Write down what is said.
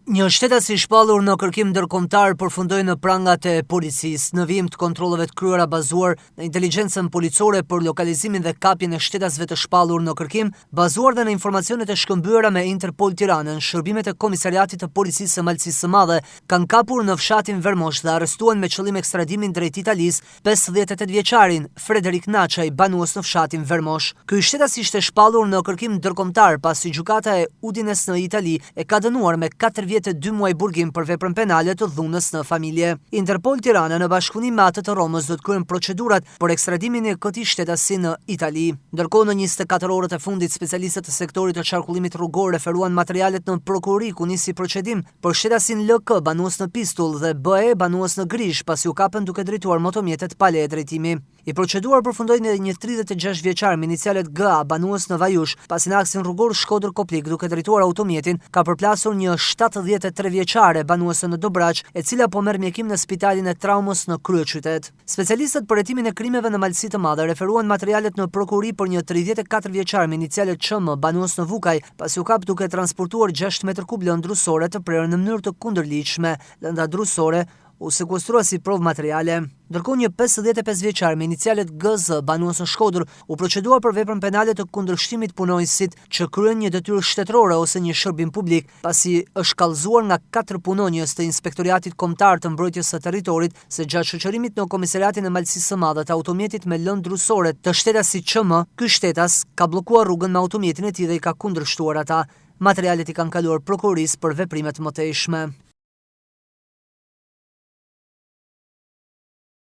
Një shtetas i shpallur në kërkim ndërkombëtar përfundoi në prangat e policisë në vijim të kontrolleve të kryera bazuar në inteligjencën policore për lokalizimin dhe kapjen e shtetasve të shpallur në kërkim, bazuar dhe në informacionet e shkëmbyera me Interpol Tiranën. Shërbimet e Komisariatit të Policisë së Malësisë së Madhe kanë kapur në fshatin Vermosh dhe arrestuan me qëllim ekstradimin drejt Italisë 58-vjeçarin Frederik Naçaj, banues në fshatin Vermosh. Ky shtetas ishte shpallur në kërkim ndërkombëtar pasi gjykata e Udines në Itali e ka dënuar me 4 vjet e 2 muaj burgim për veprën penale të dhunës në familje. Interpol Tirana në bashkëpunim me atë të Romës do të kryejnë procedurat për ekstradimin e këtij shtetasi në Itali. Ndërkohë në 24 orët e fundit specialistët e sektorit të qarkullimit rrugor referuan materialet në prokurori ku nisi procedim për shtetasin LK banues në Pistull dhe BE banues në Grish pasi u kapën duke drejtuar motomjetet pa leje drejtimi. I proceduar përfundoi në një 36 vjeçar me inicialet GA banues në Vajush pasi në aksin rrugor Shkodër-Koplik duke drejtuar automjetin ka përplasur një 73 vjeçare banuese në Dobraç, e cila po merr mjekim në spitalin e traumës në kryeqytet. Specialistët për hetimin e krimeve në Malësi të Madhe referuan materialet në prokurori për një 34 vjeçar me inicialet ÇM banues në Vukaj, pasi u kap duke transportuar 6 metër kub lëndë drusore të prerë në mënyrë të kundërligjshme. Lënda drusore u sekuestrua si provë materiale. Ndërkohë një 55 vjeçar me inicialet GZ banues në Shkodër u proceduar për veprën penale të kundërshtimit punonjësit që kryen një detyrë shtetërore ose një shërbim publik, pasi është kallëzuar nga 4 punonjës të Inspektoriatit Kombëtar të Mbrojtjes së Territorit se gjatë shoqërimit në Komisariatin e Malësisë së Madhe të automjetit me lëndë drusore të shtetasit ÇM, ky shtetas ka bllokuar rrugën me automjetin e tij dhe i ka kundërshtuar ata. Materialet i kanë kaluar prokurorisë për veprimet mëtejshme.